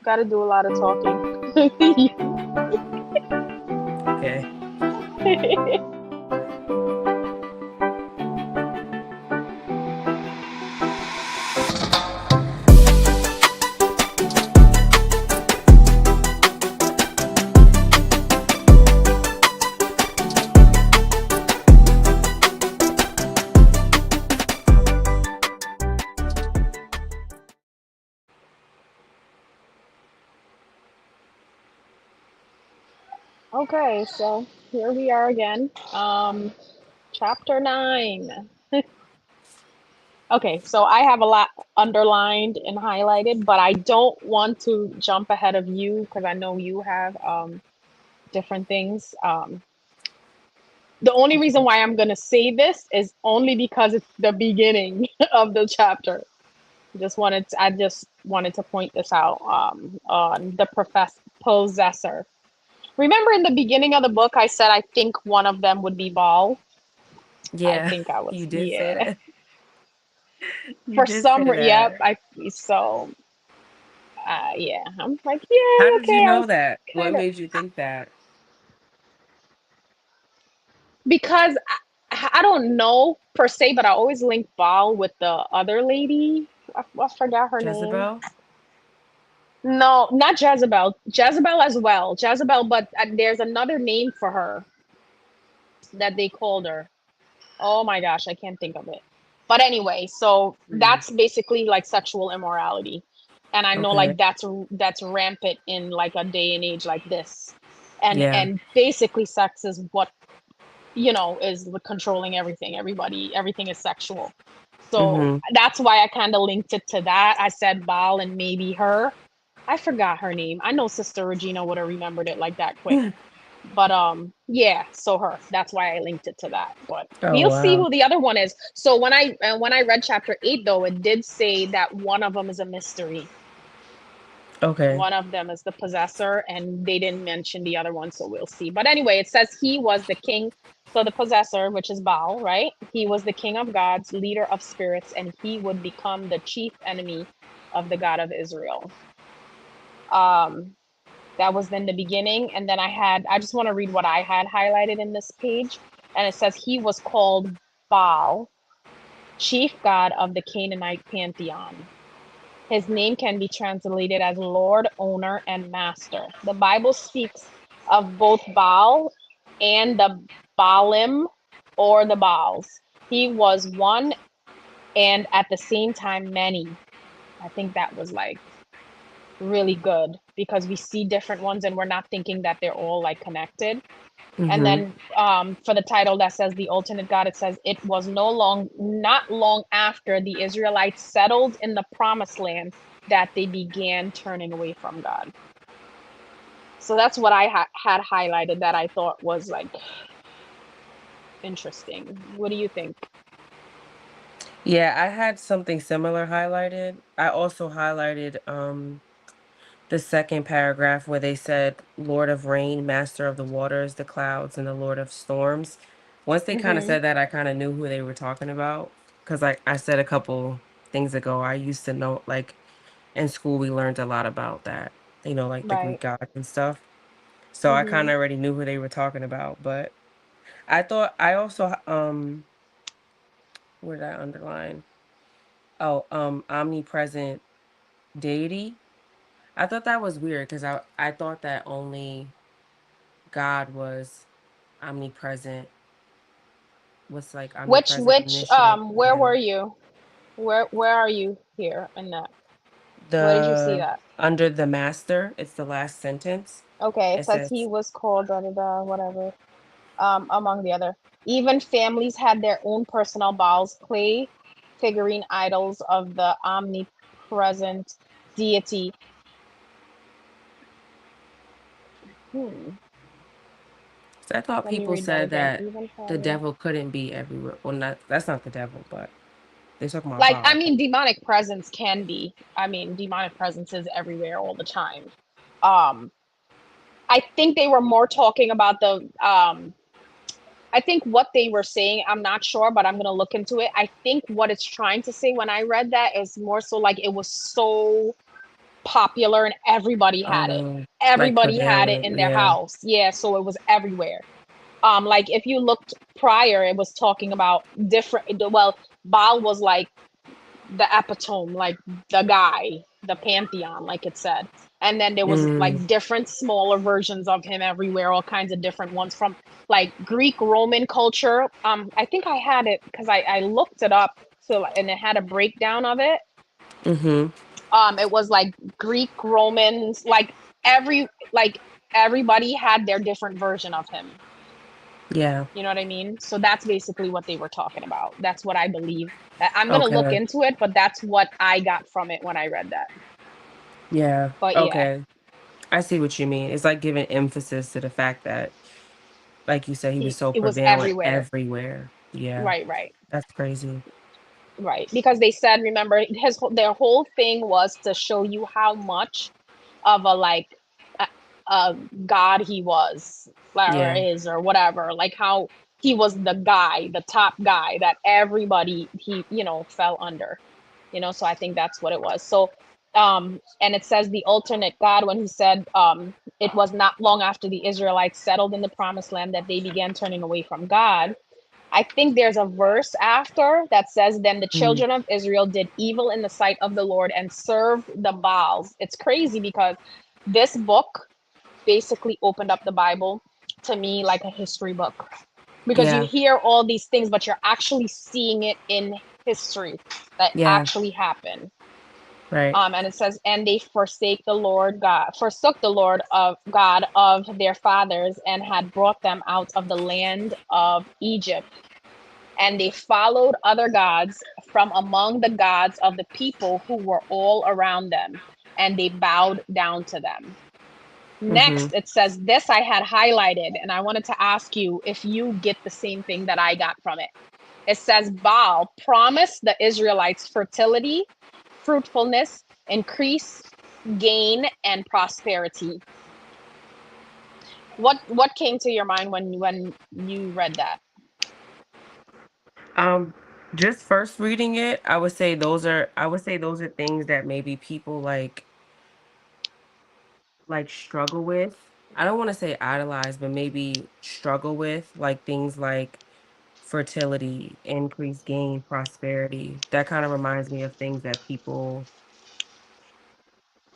Got to do a lot of talking. Okay. Okay, so here we are again. Chapter 9. Okay, so I have a lot underlined and highlighted, but I don't want to jump ahead of you because I know you have different things. The only reason Okay. why I'm gonna say this is only because it's the beginning of the chapter. I just wanted to point this out. On the possessor. Remember in the beginning of the book, I said I think one of them would be Baal. I Yeah, think I was, you did say yeah. that. You For did say yep. that. So, yeah. I'm like, yeah, How did you okay. I know was that? What kind of made you think that? because I don't know per se, but I always link Baal with the other lady. I forgot her name. Jezebel? No, not Jezebel. Jezebel as well. Jezebel, but there's another name for her that they called her. Oh my gosh, I can't think of it. But anyway, so Hmm. that's basically like sexual immorality. And I know like Okay. that's rampant in like a day and age like this. Yeah. And basically sex is what, is controlling everything. Everything is sexual. So Mm-hmm. that's why I kind of linked it to that. I said Baal and maybe her. I forgot her name. I know Sister Regina would have remembered it like that quick. But yeah, so her. That's why I linked it to that. But Oh we'll see wow. who the other one is. So when I read chapter 8 though, it did say that one of them is a mystery. Okay. One of them is the possessor, and they didn't mention the other one, so we'll see. But anyway, it says he was the king. So the possessor, which is Baal, right? He was the king of gods, leader of spirits, and he would become the chief enemy of the God of Israel. Um, that was in the beginning. And then I just want to read what I had highlighted in this page. And it says he was called Baal, chief god of the Canaanite pantheon. His name can be translated as Lord, Owner, and Master. The Bible speaks of both Baal and the Baalim or the Baals. He was one and at the same time many. I think that was like really good because we see different ones and we're not thinking that they're all like connected. And Mm-hmm. then for the title that says the alternate God, it says it was not long after the Israelites settled in the promised land that they began turning away from God. So that's what I had highlighted that I thought was like interesting. What do you think? Yeah, I had something similar highlighted. I also highlighted the second paragraph where they said Lord of rain, master of the waters, the clouds, and the Lord of storms. Once they kind of Hmm. said that, I kind of knew who they were talking about. Because like I said a couple things ago, I used to know, like in school we learned a lot about that, like the Greek Right. gods and stuff. So I kind Hmm. of already knew who they were talking about. But I thought I also where did I underline? Oh, omnipresent deity. I thought that was weird because I thought that only God was omnipresent, was like omnipresent, Which omniscient, where were and you? Where are you here in that? Where did you see the that? under the master, it's the last sentence. Okay, it It says he says, was called da da da whatever. Among the other. Even families had their own personal balls, clay figurine idols of the omnipresent deity. Hmm. so I thought Let me people read that said again. that Even the families. devil couldn't be everywhere. Well, not that's not the devil, but they're talking about Like, I Baal. mean, demonic presence can be. I mean, demonic presence is everywhere all the time. Um, I think they were more talking about the I think what they were saying, I'm not sure, but I'm going to look into it. I think what it's trying to say when I read that is more so like it was so popular and everybody had it. Like Everybody had it prevalent. in their Yeah. house. Yeah, so it was everywhere. Like if you looked prior, it was talking about different. Well, Baal was like the epitome, like the guy, the pantheon, like it said. And then there was Mm, like different smaller versions of him everywhere, all kinds of different ones from like Greek Roman culture. I think I had it because I looked it up, so and it had a breakdown of it. mm-hmm. It was like Greek Romans, like everybody had their different version of him. Yeah. You know what I mean? So that's basically what they were talking about. That's what I believe. I'm gonna look Okay. into it, but that's what I got from it when I read that. Yeah. But yeah, Okay. I see what you mean. It's like giving emphasis to the fact that, like you said, he was so it was prevalent everywhere. everywhere. Yeah. Right, right, That's crazy. right. Because they said, remember, their whole thing was to show you how much of a like a, a god he was, or Yeah. is, or whatever. Like how he was the guy, the top guy that everybody fell under. So I think that's what it was. So and it says the alternate God when he said it was not long after the Israelites settled in the promised land that they began turning away from God. I think there's a verse after that says, then the Mm, children of Israel did evil in the sight of the Lord and served the Baals. It's crazy because this book basically opened up the Bible to me like a history book, because you yeah. hear all these things, but you're actually seeing it in history that Yeah. actually happened. Right. And it says, and they forsook the Lord of God of their fathers, and had brought them out of the land of Egypt. And they followed other gods from among the gods of the people who were all around them, and they bowed down to them. Mm-hmm. Next, it says, this I had highlighted, and I wanted to ask you if you get the same thing that I got from it. It says, Baal promised the Israelites fertility, fruitfulness, increase, gain, and prosperity. What came to your mind when you read that? Um, just first reading it, I would say those are things that maybe people like struggle with. I don't want to say idolize, but maybe struggle with like things like fertility, increased gain, prosperity. That kind of reminds me of things that people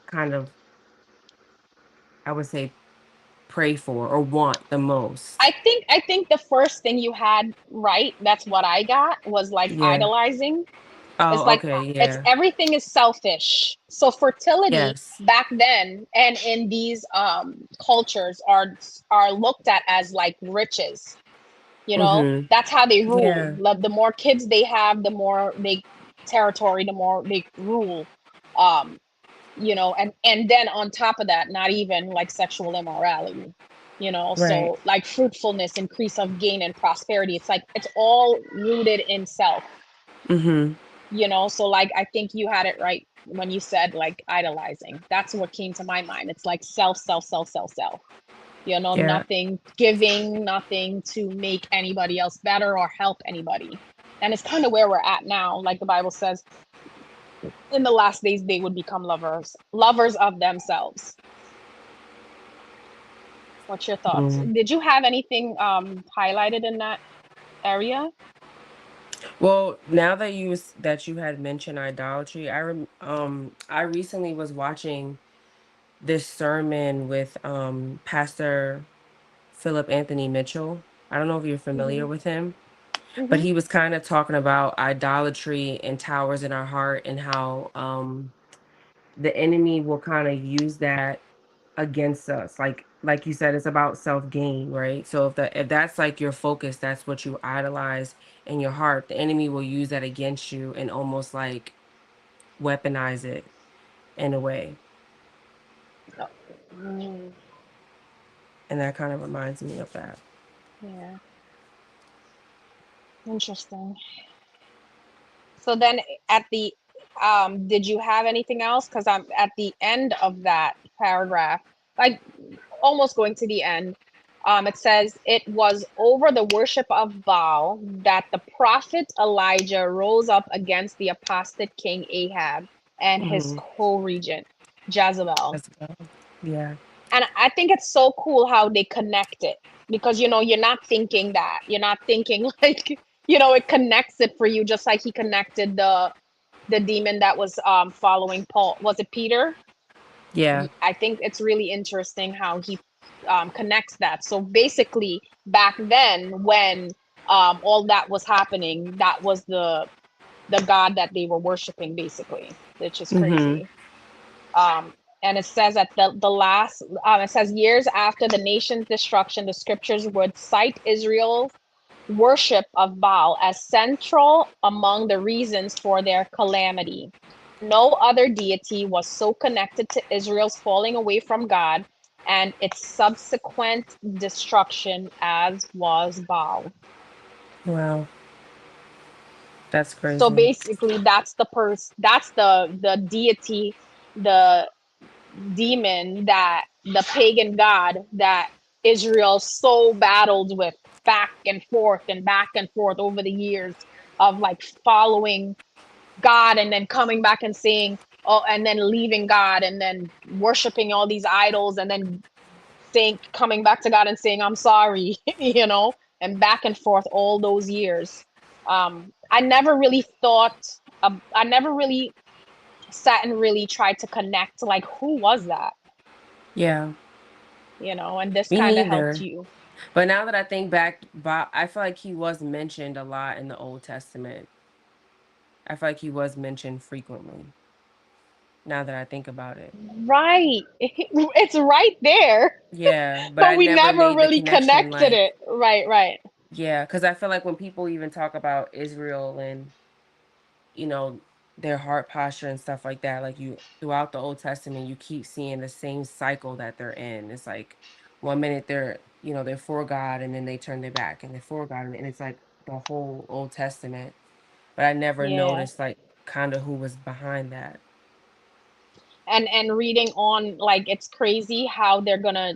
kind of, I would say, pray for or want the most. I think the first thing you had right, that's what I got, was like Yeah. idolizing. It's Oh, like okay. it's Yeah. everything is selfish. So fertility Yes. back then and in these cultures are looked at as like riches. Mm-hmm. That's how they rule. Yeah. The more kids they have, the more they territory, the more they rule. Um, and then on top of that, not even like sexual immorality. Right. So like fruitfulness, increase of gain and prosperity. It's like it's all rooted in self. Mm-hmm. So like I think you had it right when you said like idolizing. That's what came to my mind. It's like self, self, self, self, self. Yeah. Nothing giving, nothing to make anybody else better or help anybody. And it's kind of where we're at now. Like the Bible says, in the last days they would become lovers of themselves. What's your thoughts? Mm. Did you have anything highlighted in that area? Well, now that you had mentioned idolatry, I recently was watching this sermon with Pastor Philip Anthony Mitchell. I don't know if you're familiar Mm-hmm. with him, but Mm-hmm. he was kind of talking about idolatry and towers in our heart and how the enemy will kind of use that against us. Like you said, it's about self-gain, right? So if that's like your focus, that's what you idolize in your heart, the enemy will use that against you and almost like weaponize it in a way. Mm, And that kind of reminds me of that. yeah, interesting. So then at the did you have anything else? Because I'm at the end of that paragraph, like almost going to the end. It says it was over the worship of Baal that the prophet Elijah rose up against the apostate king Ahab and his Hmm. co-regent. Jezebel. That's yeah. And I think it's so cool how they connect it, because you're not thinking that. You're not thinking like, it connects it for you, just like he connected the demon that was following Paul. Was it Peter? Yeah. I think it's really interesting how he connects that. So basically, back then when all that was happening, that was the god that they were worshiping, basically, which is Mm-hmm. crazy. Um, and it says at the last, it says years after the nation's destruction, the scriptures would cite Israel's worship of Baal as central among the reasons for their calamity. No other deity was so connected to Israel's falling away from God and its subsequent destruction as was Baal. Wow. That's So crazy. basically, that's the deity, the demon, that the pagan god that Israel so battled with, back and forth over the years of like following God and then coming back and saying, oh, and then leaving God and then worshiping all these idols and then saying, coming back to God and saying, I'm sorry, and back and forth all those years. I never really I never really sat and really tried to connect, like, who was that? Yeah. And this Me kind of helped neither. you. But now that I think back, Bob, I feel like he was mentioned a lot in the Old Testament. I feel like he was mentioned frequently. Now that I think about it. Right. It's right there, Yeah, but but I we never never made the really connection connected like, it. Right, right. yeah, because I feel like when people even talk about Israel and, you know, their heart posture and stuff like that, like you throughout the Old Testament, you keep seeing the same cycle that they're in. It's like one minute they're for God and then they turn their back and they're for God and it's like the whole Old Testament. But I never Yeah. noticed like kind of who was behind that. And reading on, like, it's crazy how they're gonna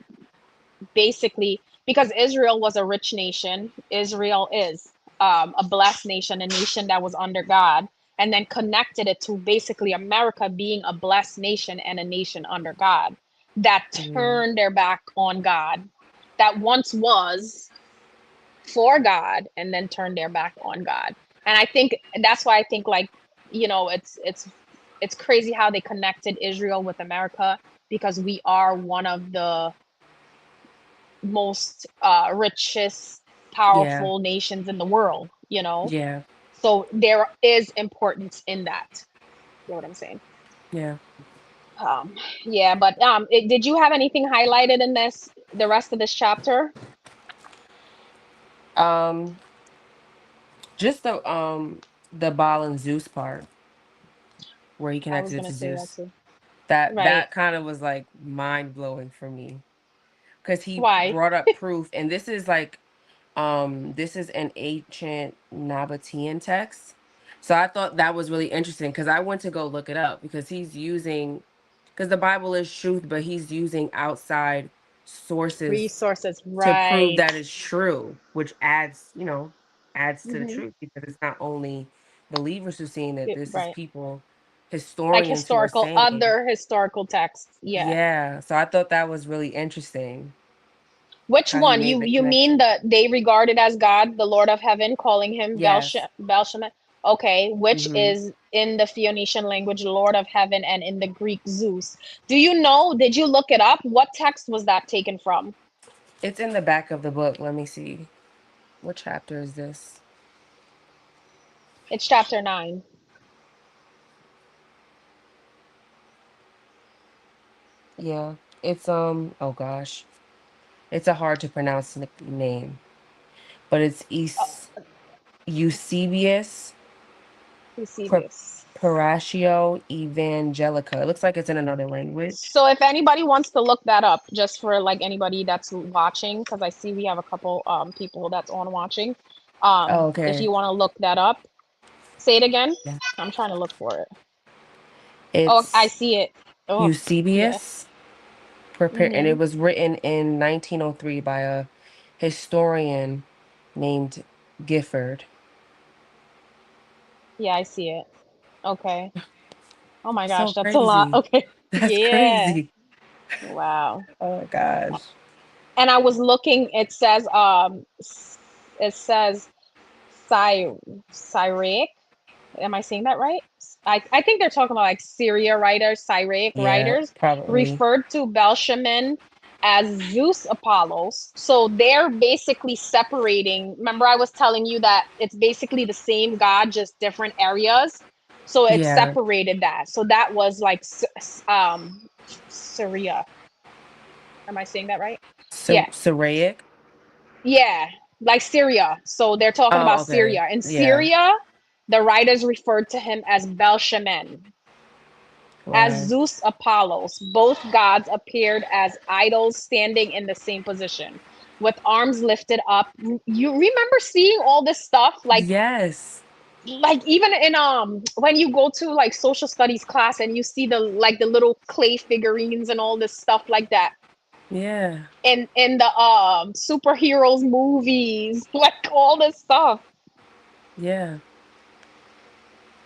basically, because Israel was a rich nation. Israel is a blessed nation, a nation that was under God, and then connected it to basically America being a blessed nation and a nation under God, that Yeah. turned their back on God, that once was for God and then turned their back on God. And I think that's why I think, like, it's crazy how they connected Israel with America, because we are one of the most richest, Yeah. powerful nations in the world. Yeah. So there is importance in that. You know what I'm saying? Yeah. Um, yeah, but did you have anything highlighted in the rest of this chapter? Um just the Baal and Zeus part where he I was connected it gonna to say that Zeus. too. That Right. kind of was like mind blowing for me because he Why? brought up proof, and this is like this is an ancient Nabatean text. So I thought that was really interesting because I went to go look it up because because the Bible is truth, but he's using outside sources Resources. to prove Right. that it's true, which adds to the Hmm. truth because it's not only believers who seeing it. This is Right. people, Like historians who are historical, saying, other historical texts. Yeah. yeah. So I thought that was really interesting Which how he one? made You the you mean connection. that they regarded as God, the Lord of Heaven, calling him Yes. Belshazzar? Okay, which Hmm. is in the Phoenician language, Lord of Heaven, and in the Greek, Zeus. Do you know? Did you look it up? What text was that taken from? It's in the back of the book. Let me see. What chapter is this? It's chapter 9. Yeah. It's oh gosh. It's a hard to pronounce name, but it's Oh, Eusebius Per- Eusebius. Paratio Evangelica. It looks like it's in another language. So if anybody wants to look that up, just for like anybody that's watching, because I see we have a couple people that's on watching. Oh, If okay. you want to look that up, say it again. Yeah. I'm trying to look for it. Oh, I It's see it. Oh, yeah. Eusebius and Mm-hmm. it was written in 1903 by a historian named Gifford. Yeah, I see it. Okay. Oh my So gosh, that's a lot. crazy. Okay. That's Yeah. crazy. Wow. Oh my gosh. And I was looking, it says Cy Syriac. Am I saying that right? I think they're talking about like Syria writers, Syriac Yeah, writers, probably. referred to Belshazzar as Zeus Apollos. So they're basically separating. Remember, I was telling you that it's basically the same God, just different areas. So it Yeah. separated that. So that was like Syria. Am I saying that right? Yeah. Syriac. Yeah, like Syria. So they're talking Oh, about okay. Syria. In Yeah. Syria, the writers referred to him as Belshazzar. As Wow. Zeus Apollos, both gods appeared as idols standing in the same position with arms lifted up. You remember seeing all this stuff Yes. like even in when you go to like social studies class and you see the like the little clay figurines and all this stuff like that Yeah. in the superheroes movies, like all this stuff. Yeah.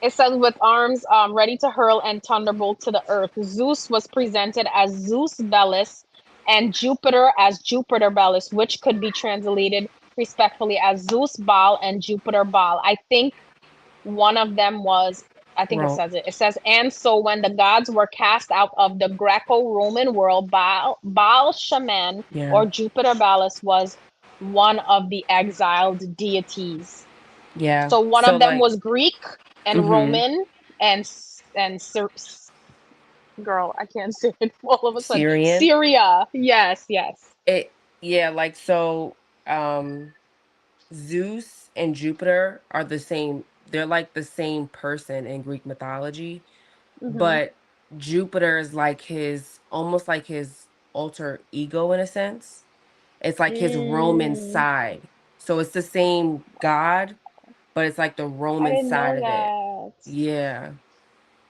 It says with arms ready to hurl and thunderbolt to the earth. Zeus was presented as Zeus Belus and Jupiter as Jupiter Belus, which could be translated respectfully as Zeus Baal and Jupiter Baal. I think one of them was, I think it Wrong. says it. It says, and so when the gods were cast out of the Greco-Roman world, Baal Shaman Yeah. or Jupiter Belus was one of the exiled deities. Yeah. So one So of them like, was Greek and mm-hmm. Roman and girl, I can't say it all of a sudden. Syrian. Syria. Yes, yes. It yeah, like so um Zeus and Jupiter are the same. They're like the same person in Greek mythology, Hmm. but Jupiter is like his almost like his alter ego in a sense. It's like his Roman Mm, side. So it's the same god, but it's like the I Roman didn't side know of it. that. Yeah.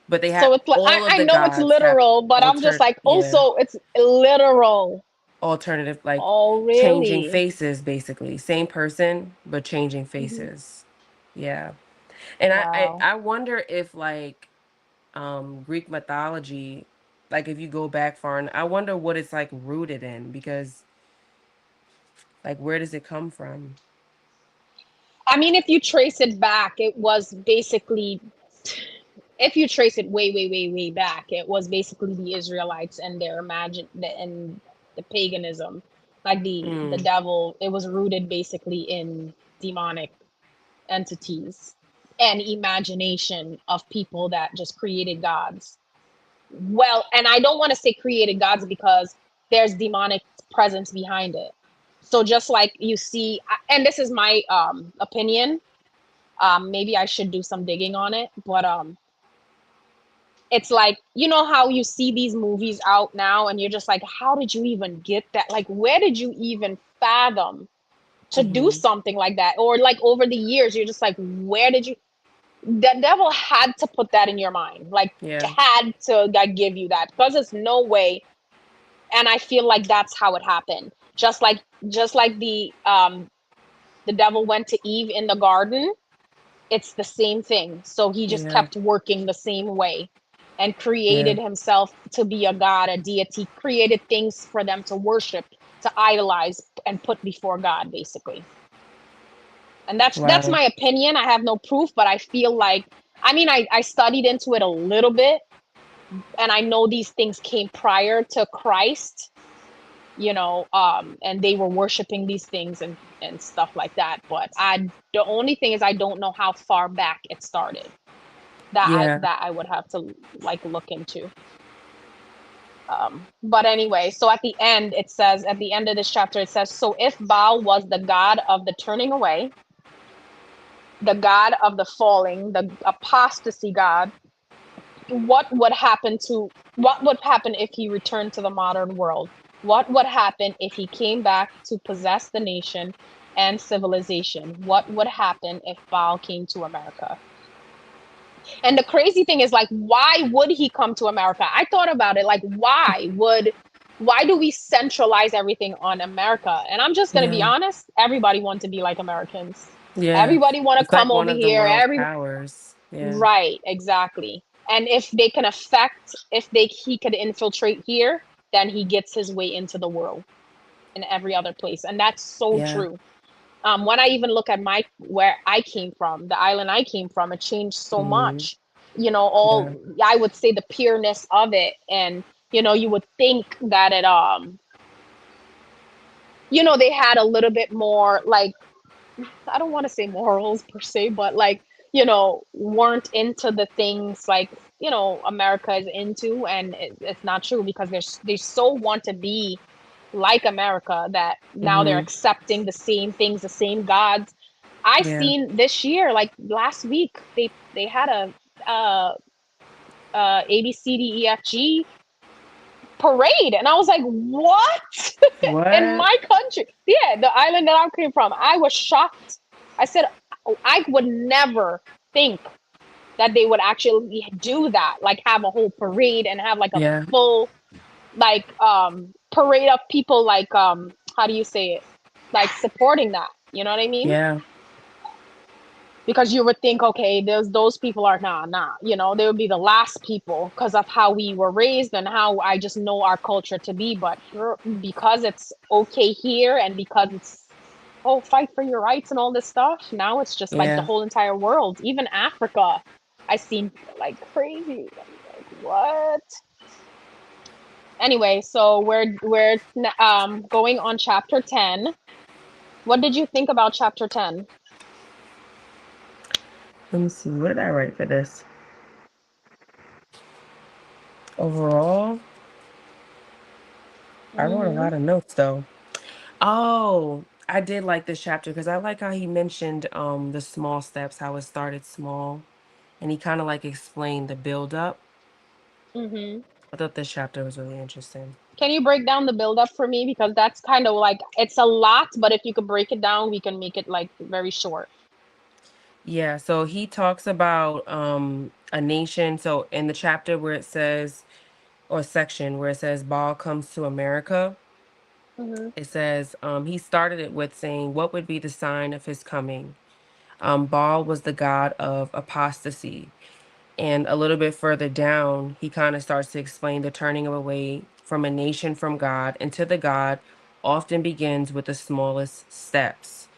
But they have So it's like all of I the know it's gods have literal, but I'm just like, yeah, also it's literal. alternative like Oh, changing really? faces basically. Same person but changing Hmm. faces. Yeah. And Wow. I wonder if like Greek mythology, like if you go back far, and I wonder what it's like rooted in because like where does it come from? I mean, if you trace it back, it was basically, if you trace it way, way, way, way back, it was basically the Israelites and their and the paganism, like the Mm, devil. It was rooted basically in demonic entities and imagination of people that just created gods. Well, and I don't want to say created gods because there's demonic presence behind it. So just like you see, and this is my opinion. Maybe I should do some digging on it, but it's like, you know how you see these movies out now and you're just like, how did you even get that? Like, where did you even fathom to do mm-hmm. something like that? Or like over the years, you're just like, where did you? The devil had to put that in your mind, like Yeah. had to like give you that because there's no way. And I feel like that's how it happened. Just like the devil went to Eve in the garden, it's the same thing. So he just Yeah. kept working the same way and Yeah. created himself to be a god, a deity, created things for them to worship, to idolize and put before God, basically. And that's Wow. my opinion. I have no proof, but I feel like, I mean, I studied into it a little bit and I know these things came prior to Christ, and they were worshiping these things and stuff like that. But the only thing is I don't know how far back it started. that I Yeah. that I would have to like look into. But anyway, so at the end it says, at the end of this chapter it says, so if Baal was the god of the turning away, the god of the falling, the apostasy god, what would happen if he returned to the modern world? What would happen if he came back to possess the nation and civilization? What would happen if Baal came to America? And the crazy thing is, like, why would he come to America? I thought about it, like, why do we centralize everything on America? And I'm just gonna be Yeah. honest, everybody wants to be like Americans. Yeah. Everybody want to It's like come one over of the here. world powers. Yeah. Right, exactly. And if they can affect, if they he could infiltrate here, then he gets his way into the world in every other place. And that's so Yeah. true. When I even look at my where I came from, the island I came from, it changed so Mm-hmm. much. You know, all Yeah. I would say the pureness of it, and you would think that it they had a little bit more, like, I don't want to say morals per se, but like, weren't into the things like, America is into. And it's not true, because they so want to be like America that now they're Mm-hmm. accepting the same things, the same gods. I Yeah. seen this year, like last week, they had uh ABCDEFG parade, and I was like, what? In What? my country, yeah, the island that I came from, I was shocked. I said, I would never think that they would actually do that, like have a whole parade and have like a Yeah. full, like, parade of people, like, how do you say it, like supporting that, you know what I mean? Yeah. Because you would think, okay, those people are, nah, they would be the last people because of how we were raised and how I just know our culture to be. But because it's okay here, and because it's, oh, fight for your rights and all this stuff, now it's just like the Yeah. whole entire world, even Africa, I seen like crazy. I'm like, what? Anyway, so we're going on chapter 10. What did you think about chapter 10? Let me see. What did I write for this? Overall, I wrote a Mm-hmm. lot of notes though. Oh, I did like this chapter because I like how he mentioned the small steps, how it started small, and he kind of like explained the build up. Mm-hmm. I thought this chapter was really interesting. Can you break down the build up for me? Because that's kind of like, it's a lot, but if you could break it down, we can make it like very short. Yeah, so he talks about a nation. So in the chapter where it says, or section where it says Baal comes to America, Mm-hmm. it says he started it with saying, what would be the sign of his coming? Baal was the god of apostasy. And a little bit further down, he kind of starts to explain the turning away from a nation from God into the God often begins with the smallest steps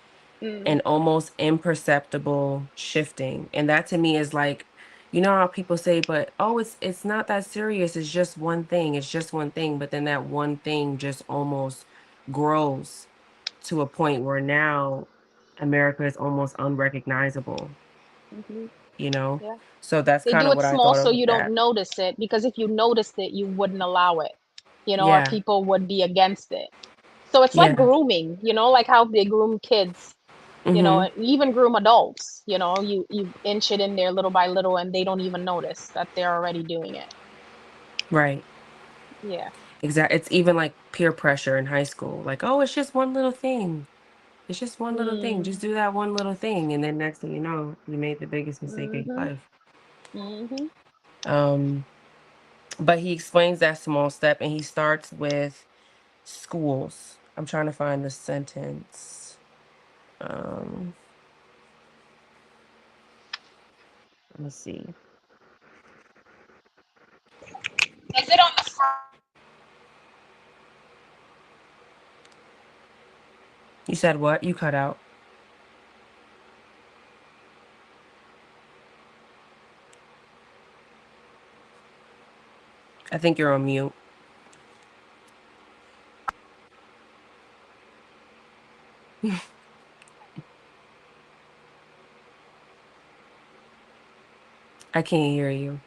Mm, and almost imperceptible shifting. And that to me is like, you know how people say, but oh, it's not that serious. It's just one thing. It's just one thing. But then that one thing just almost grows to a point where now America is almost unrecognizable, mm-hmm. you know? Yeah. So that's They kind do of it what I small thought so of with you don't that. notice it, because if you noticed it, you wouldn't allow it, or Yeah. people would be against it. So it's like Yeah. grooming, like how they groom kids, Mm-hmm. and even groom adults, you inch it in there little by little, and they don't even notice that they're already doing it. Right. Yeah. Exactly. It's even like peer pressure in high school. Like, oh, it's just one little thing. It's just one little thing. Mm, Just do that one little thing. And then next thing you know, you made the biggest mistake of your mm-hmm. life. Mm-hmm. Um, but he explains that small step and he starts with schools. I'm trying to find the sentence. Um, let me see. Is it on the front? You said what? You cut out. I think you're on mute. I can't hear you.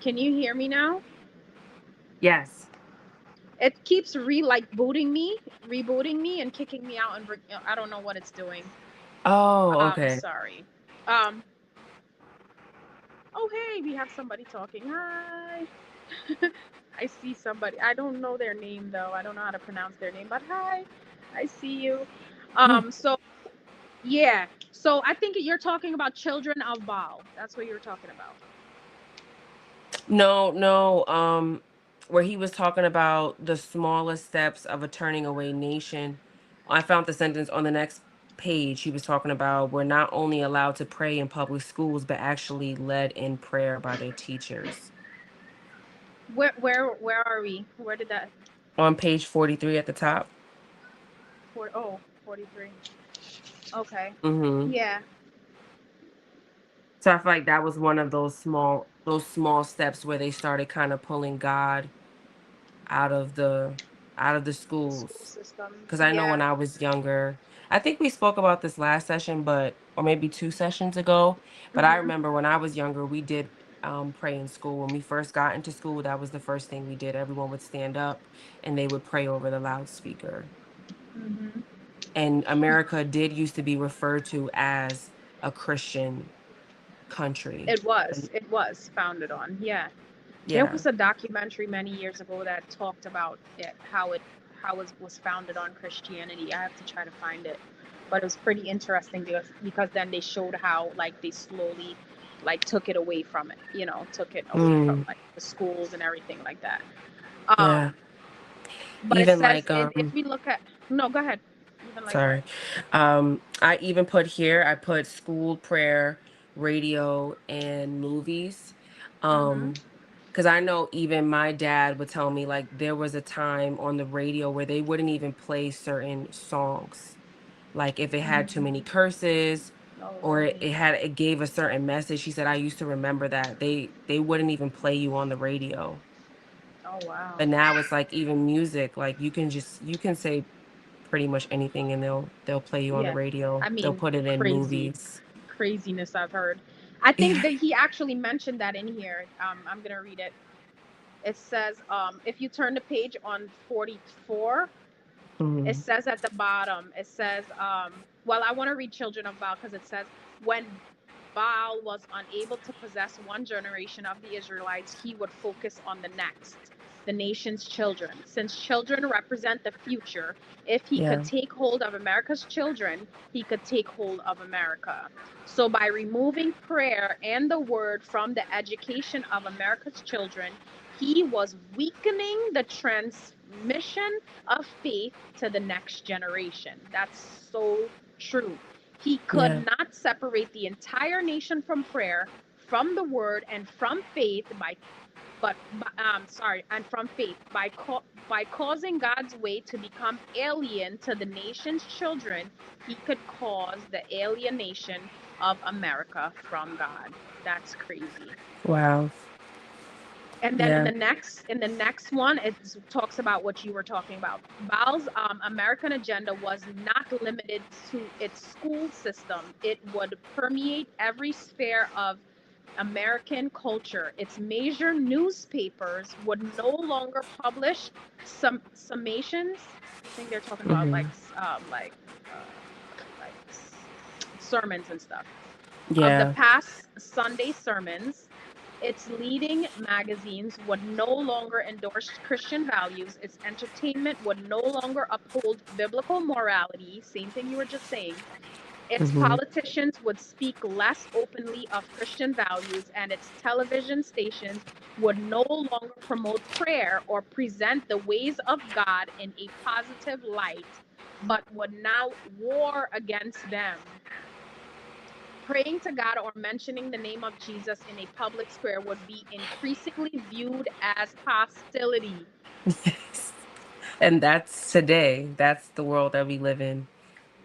Can you hear me now? Yes. It keeps rebooting me, and kicking me out, and I don't know what it's doing. Oh, okay. Sorry. Um. Oh, hey, we have somebody talking. Hi. I see somebody. I don't know their name though. I don't know how to pronounce their name, but hi. I see you. Hmm. So yeah. So I think you're talking about children of Baal. That's what you're talking about. No, no. Where he was talking about the smallest steps of a turning away nation. I found the sentence on the next page. He was talking about we're not only allowed to pray in public schools, but actually led in prayer by their teachers. Where are we? Where did that On page 43 at the top. for oh, 43. Okay. Hmm. Yeah. So I feel like that was one of those small steps where they started kind of pulling God out of the The school schools. system. Because I know when Yeah. I was younger, I think we spoke about this last session, but or maybe 2 sessions ago. But I Mhm. remember when I was younger, we did pray in school. When we first got into school, that was the first thing we did. Everyone would stand up and they would pray over the loudspeaker. Mhm. And America did used to be referred to as a Christian country. It was. And It was founded on. Yeah. There yeah. was a documentary many years ago that talked about it, how it was founded on Christianity. I have to try to find it, but it was pretty interesting because then they showed how like they slowly like took it away from it, took it away from Mm, like the schools and everything like that. yeah. Um, but it Even says like if we look at no, go ahead. Even like what? sorry. I even put here, I put school, prayer, radio, and movies. Mhm. Because I know even my dad would tell me like there was a time on the radio where they wouldn't even play certain songs. Like if it had too many Mhm. curses No or it, way. it had it gave a certain message. He said, I used to remember that. They wouldn't even play you on the radio. Oh wow. But now it's like even music, like you can say pretty much anything and they'll play you on the Yeah. radio. I They'll mean, put it in movies. craziness I've heard. I think Yeah. that he actually mentioned that in here. I'm gonna read it. It says, if you turn the page on 44, it Mhm. says at the bottom, it says, well, I want to read Children of Baal because it says, when Baal was unable to possess one generation of the Israelites, he would focus on the next, the nation's children. Since children represent the future, if he could Yeah. take hold of America's children, he could take hold of America. So, by removing prayer and the word from the education of America's children, he was weakening the transmission of faith to the next generation. That's so true. He could Yeah. not separate the entire nation from prayer, from the word, and from faith and from faith by causing God's way to become alien to the nation's children. He could cause the alienation of America from God. That's crazy. Wow. And then Yeah. in the next one, it talks about what you were talking about. Baal's American agenda was not limited to its school system. It would permeate every sphere of American culture. Its major newspapers would no longer publish some summations. I think they're talking about Hmm. sermons and stuff of the Yeah. past Sunday sermons. Its leading magazines would no longer endorse Christian values. Its entertainment would no longer uphold biblical morality. Same thing you were just saying. Its Hmm. politicians would speak less openly of Christian values, and its television stations would no longer promote prayer or present the ways of God in a positive light, but would now war against them. Praying to God or mentioning the name of Jesus in a public square would be increasingly viewed as hostility. Yes. And that's today. That's the world that we live in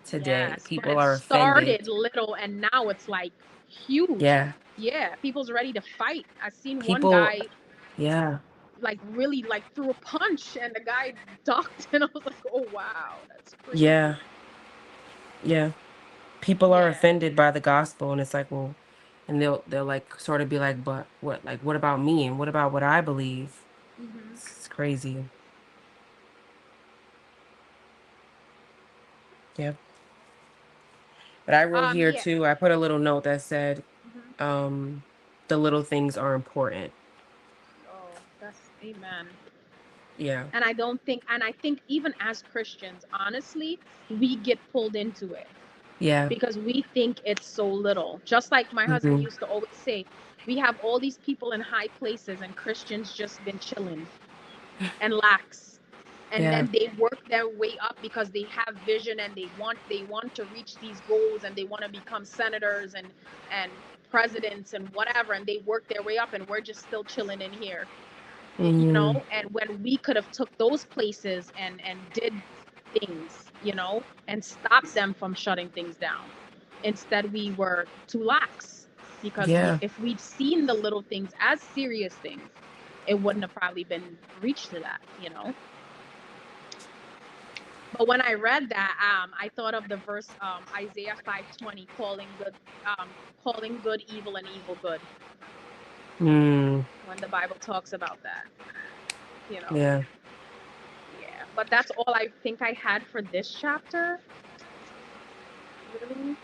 today. Yes, but People it are started offended. little and now it's like huge. Yeah. Yeah, people's ready to fight. I seen one People, guy yeah. like really like threw a punch and the guy ducked and I was like, "Oh wow, that's Yeah. crazy." Yeah. People are Yeah. offended by the gospel and it's like, well, and they'll like sort of be like, but what about me and what about what I believe? Hmm. It's crazy. Yeah. But I wrote here Yeah. too, I put a little note that said, Hmm. um, the little things are important. Oh, that's amen. Yeah. And I think even as Christians, honestly, we get pulled into it Yeah. because we think it's so little. Just like my husband Hmm. used to always say, we have all these people in high places and Christians just been chilling and lax. And Yeah. then they work their way up because they have vision and they want to reach these goals and they want to become senators and presidents and whatever, and they work their way up and we're just still chilling in here, Hmm. and when we could have took those places and did things, and stopped them from shutting things down. Instead, we were too lax because Yeah. if we'd seen the little things as serious things, it wouldn't have probably been reached to that. But when I read that, I thought of the verse, Isaiah 5:20, calling good evil and evil good. Mm. When the Bible talks about that, you know. Yeah. Yeah, but that's all I think I had for this chapter, really.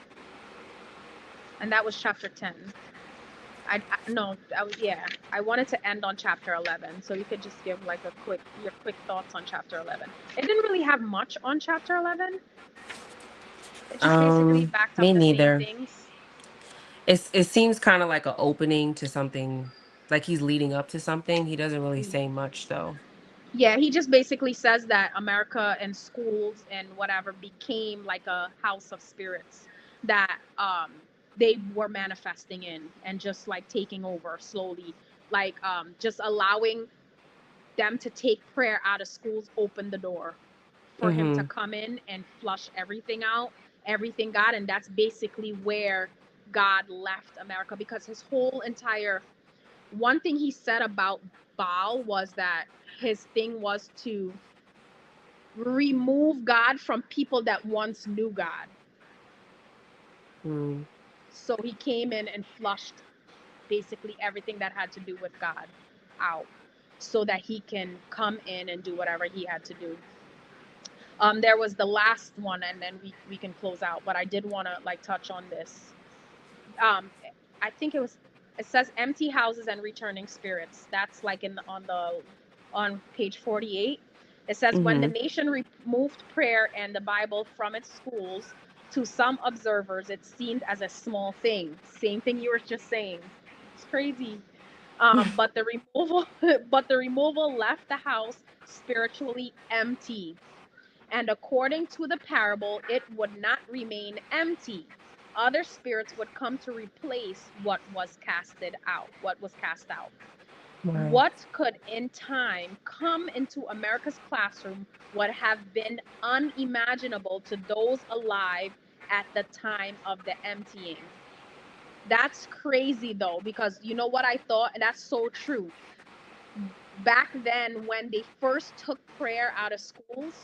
And that was chapter 10. I no, I was yeah. I wanted to end on chapter 11, so you could just give like your quick thoughts on chapter 11. It didn't really have much on chapter 11. It just basically backed up Me the same neither. things. It seems kind of like an opening to something, like he's leading up to something. He doesn't really say much though. Yeah, he just basically says that America and schools and whatever became like a house of spirits that they were manifesting in and just like taking over slowly, like just allowing them to take prayer out of schools, open the door for him to Mhm. come in and flush everything out, everything God. And that's basically where God left America, because his whole entire one thing he said about Baal was that his thing was to remove God from people that once knew God. Mm. So he came in and flushed basically everything that had to do with God out so that he can come in and do whatever he had to do. There was the last one, and then we can close out, but I did want to like touch on this. um I think it says empty houses and returning spirits. That's like on page 48. It says when the Mhm. nation removed prayer and the Bible from its schools, to some observers it seemed as a small thing. Same thing you were just saying. It's crazy. But the removal but the removal left the house spiritually empty, and according to the parable, it would not remain empty. Other spirits would come to replace what was cast out. Wow. What could in time come into America's classroom would have been unimaginable to those alive at the time of the emptying. That's crazy though, because you know what I thought, and that's so true. Back then, when they first took prayer out of schools,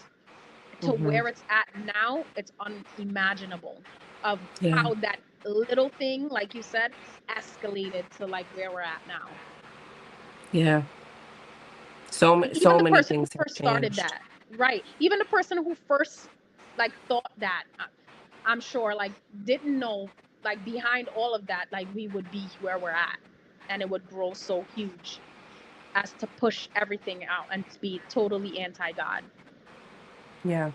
to Mhm. where it's at now, it's unimaginable of Yeah. how that little thing, like you said, escalated to like where we're at now. Yeah. Even So the many person who things have first started changed. that, right? Even the person who first like thought that, I'm sure like didn't know, like behind all of that, like we would be where we're at, and it would grow so huge as to push everything out and to be totally anti-God. Yeah.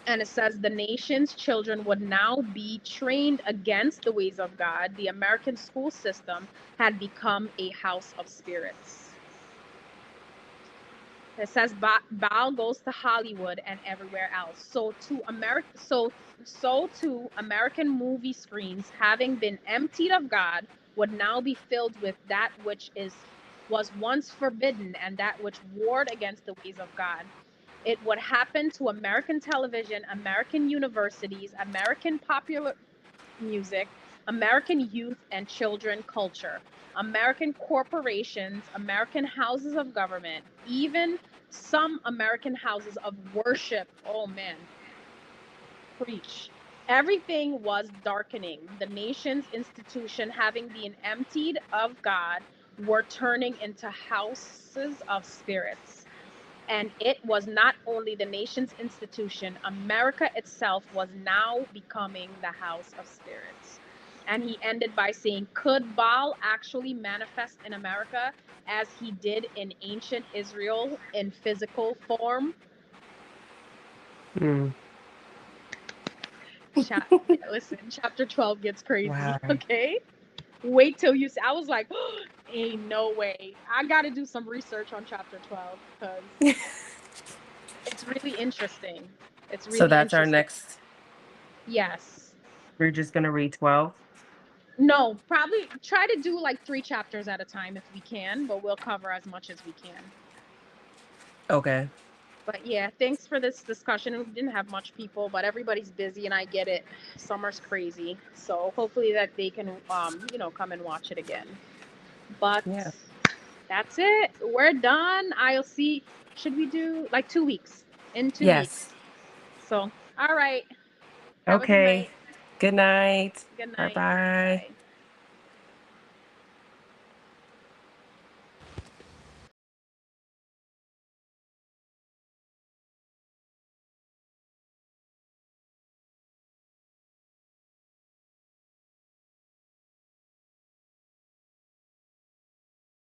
And it says the nation's children would now be trained against the ways of God. The American school system had become a house of spirits. It says Baal goes to Hollywood and everywhere else. So to American movie screens, having been emptied of God, would now be filled with that which is was once forbidden and that which warred against the ways of God. It would happen to American television, American universities, American popular music, American youth and children culture, American corporations, American houses of government, even some American houses of worship. Oh man, preach. Everything was darkening. The nation's institution, having been emptied of God, were turning into houses of spirits. And it was not only the nation's institution, America itself was now becoming the house of spirits. And he ended by saying, could Baal actually manifest in America as he did in ancient Israel in physical form? Mm. Yeah, listen, chapter 12 gets crazy, Wow. okay? Wait till you see. I was like, oh, ain't no way. I got to do some research on chapter 12 because it's really interesting. It's So really that's our interesting. next. Yes. We're just gonna read 12. No, probably try to do like 3 chapters at a time if we can, but we'll cover as much as we can. Okay. But yeah, thanks for this discussion. We didn't have much people, but everybody's busy and I get it. Summer's crazy. So hopefully that they can come and watch it again. But Yeah. that's it. We're done. I'll see. Should we do like 2 weeks? In 2 weeks. Yes. So, all right. Have a good Okay. night. Good night. Good Bye night. bye. Bye.